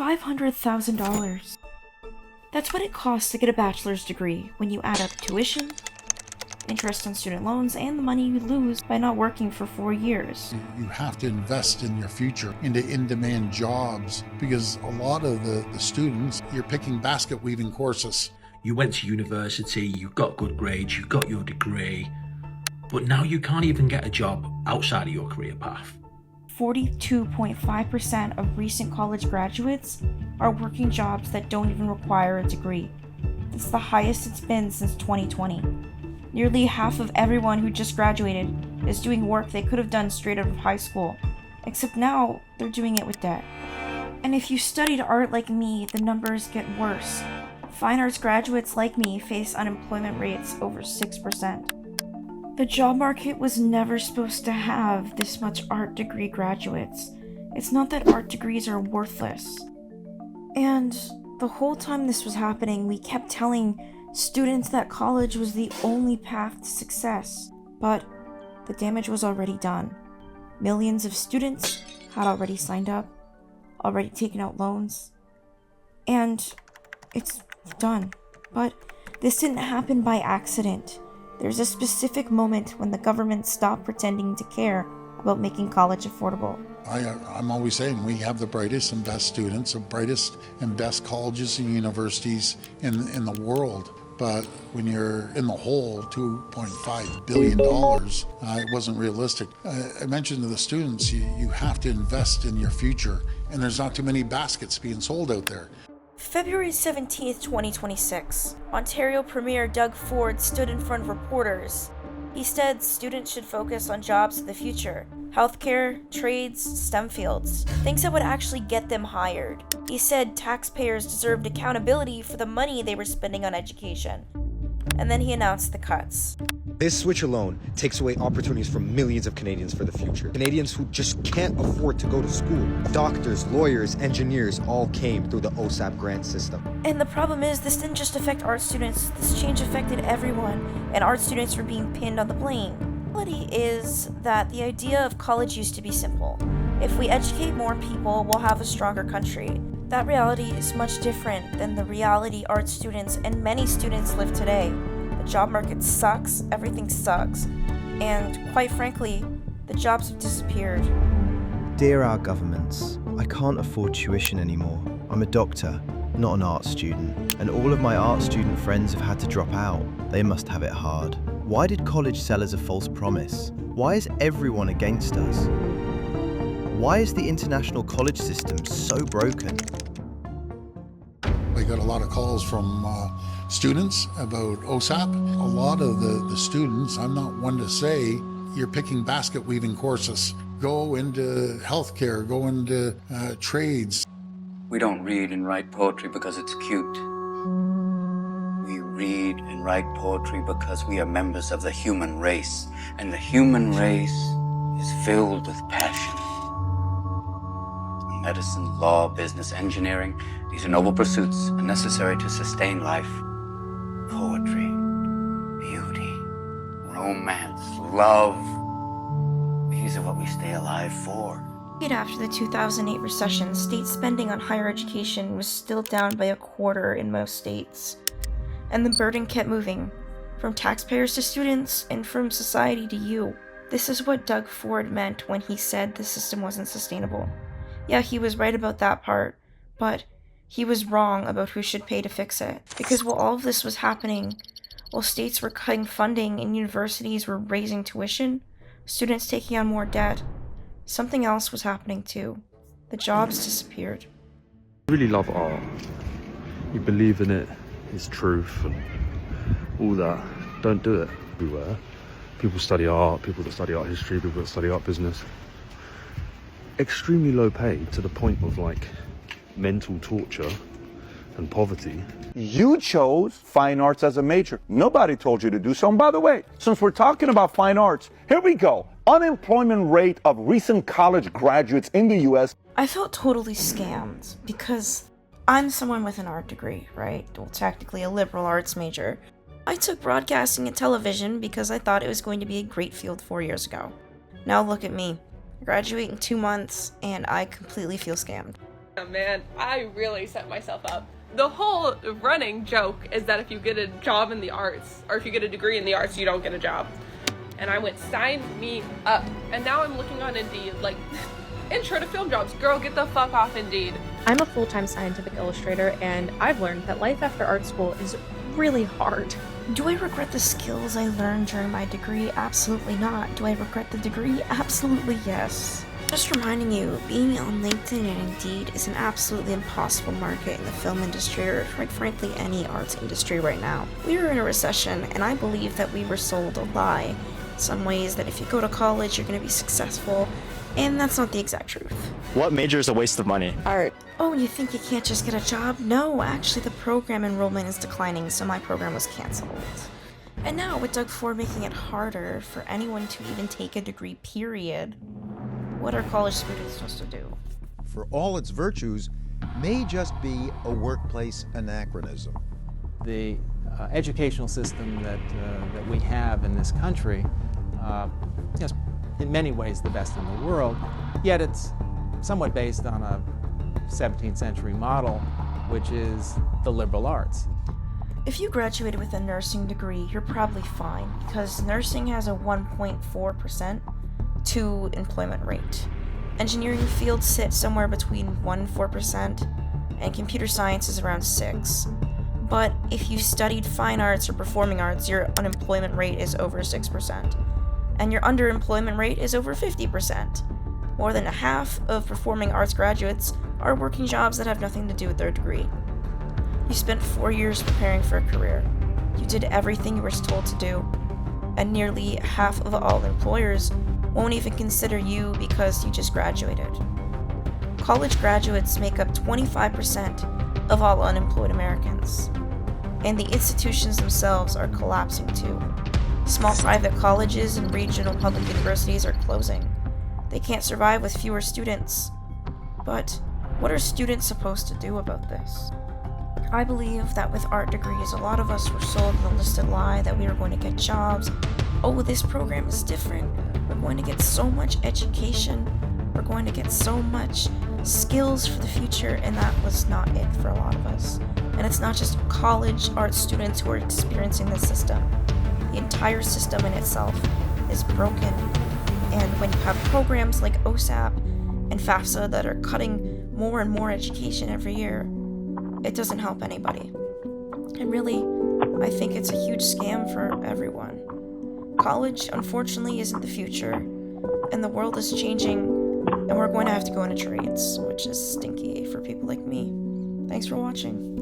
$500,000. That's what it costs to get a bachelor's degree when you add up tuition, interest on student loans, and the money you lose by not working for 4 years. You have to invest in your future, into in-demand jobs, because a lot of the students, you're picking basket weaving courses. You went to university, you got good grades, you got your degree, but now you can't even get a job outside of your career path. 42.5% of recent college graduates are working jobs that don't even require a degree. It's the highest it's been since 2020. Nearly half of everyone who just graduated is doing work they could have done straight out of high school, except now they're doing it with debt. And if you studied art like me, the numbers get worse. Fine arts graduates like me face unemployment rates over 6%. The job market was never supposed to have this much art degree graduates. It's not that art degrees are worthless. And the whole time this was happening, we kept telling students that college was the only path to success. But the damage was already done. Millions of students had already signed up, already taken out loans, and it's done. But this didn't happen by accident. There's a specific moment when the government stopped pretending to care about making college affordable. I'm always saying we have the brightest and best students, the brightest and best colleges and universities in the world. But when you're in the hole, $2.5 billion, it wasn't realistic. I mentioned to the students, you have to invest in your future, and there's not too many baskets being sold out there. February 17th, 2026, Ontario Premier Doug Ford stood in front of reporters. He said students should focus on jobs of the future, healthcare, trades, STEM fields, things that would actually get them hired. He said taxpayers deserved accountability for the money they were spending on education. And then he announced the cuts. This switch alone takes away opportunities from millions of Canadians for the future. Canadians who just can't afford to go to school. Doctors, lawyers, engineers all came through the OSAP grant system. And the problem is, this didn't just affect art students, this change affected everyone, and art students were being pinned on the blame. The reality is that the idea of college used to be simple. If we educate more people, we'll have a stronger country. That reality is much different than the reality art students and many students live today. The job market sucks, everything sucks, and quite frankly, the jobs have disappeared. Dear our governments, I can't afford tuition anymore. I'm a doctor, not an art student, and all of my art student friends have had to drop out. They must have it hard. Why did college sell us a false promise? Why is everyone against us? Why is the international college system so broken? We got a lot of calls from students about OSAP. A lot of the students, I'm not one to say, you're picking basket weaving courses. Go into healthcare, go into trades. We don't read and write poetry because it's cute. We read and write poetry because we are members of the human race, and the human race is filled with passion. Medicine, law, business, engineering, these are noble pursuits and necessary to sustain life. Poetry, beauty, romance, love, these are what we stay alive for. After the 2008 recession, state spending on higher education was still down by a quarter in most states. And the burden kept moving, from taxpayers to students, and from society to you. This is what Doug Ford meant when he said the system wasn't sustainable. Yeah, he was right about that part, but he was wrong about who should pay to fix it. Because while all of this was happening, while states were cutting funding and universities were raising tuition, students taking on more debt, something else was happening too. The jobs disappeared. I really love art. You believe in it, it's truth, and all that. Don't do it everywhere. People study art, people that study art history, people that study art business. Extremely low paid to the point of like mental torture and poverty. You chose fine arts as a major. Nobody told you to do so. And by the way, since we're talking about fine arts, here we go. Unemployment rate of recent college graduates in the US. I felt totally scammed because I'm someone with an art degree, right? Well, technically a liberal arts major. I took broadcasting and television because I thought it was going to be a great field 4 years ago. Now look at me. I graduate in 2 months and I completely feel scammed. Oh, man, I really set myself up. The whole running joke is that if you get a job in the arts, or if you get a degree in the arts, you don't get a job. And I went, sign me up. And now I'm looking on Indeed, like, intro to film jobs. Girl, get the fuck off Indeed. I'm a full-time scientific illustrator, and I've learned that life after art school is really hard. Do I regret the skills I learned during my degree? Absolutely not. Do I regret the degree? Absolutely yes. Just reminding you, being on LinkedIn and Indeed is an absolutely impossible market in the film industry, or quite frankly any arts industry right now. We are in a recession, and I believe that we were sold a lie. In some ways, that if you go to college, you're going to be successful, and that's not the exact truth. What major is a waste of money? Art. Oh, and you think you can't just get a job? No, actually the program enrollment is declining, so my program was canceled. And now with Doug Ford making it harder for anyone to even take a degree, period, what are college students supposed to do? For all its virtues, may just be a workplace anachronism. The educational system that we have in this country is in many ways the best in the world, yet it's somewhat based on a 17th century model, which is the liberal arts. If you graduated with a nursing degree, you're probably fine, because nursing has a 1.4% to employment rate. Engineering fields sit somewhere between 1 and 4%, and computer science is around 6%. But if you studied fine arts or performing arts, your unemployment rate is over 6%, and your underemployment rate is over 50%. More than a half of performing arts graduates are working jobs that have nothing to do with their degree. You spent 4 years preparing for a career. You did everything you were told to do, and nearly half of all employers won't even consider you because you just graduated. College graduates make up 25% of all unemployed Americans, and the institutions themselves are collapsing too. Small private colleges and regional public universities are closing. They can't survive with fewer students. But what are students supposed to do about this? I believe that with art degrees, a lot of us were sold the listed lie that we were going to get jobs. Oh, this program is different. We're going to get so much education. We're going to get so much skills for the future, and that was not it for a lot of us. And it's not just college art students who are experiencing this system. The entire system in itself is broken. And when you have programs like OSAP and FAFSA that are cutting more and more education every year, it doesn't help anybody. And really, I think it's a huge scam for everyone. College, unfortunately, isn't the future, and the world is changing, and we're going to have to go into trades, which is stinky for people like me. Thanks for watching.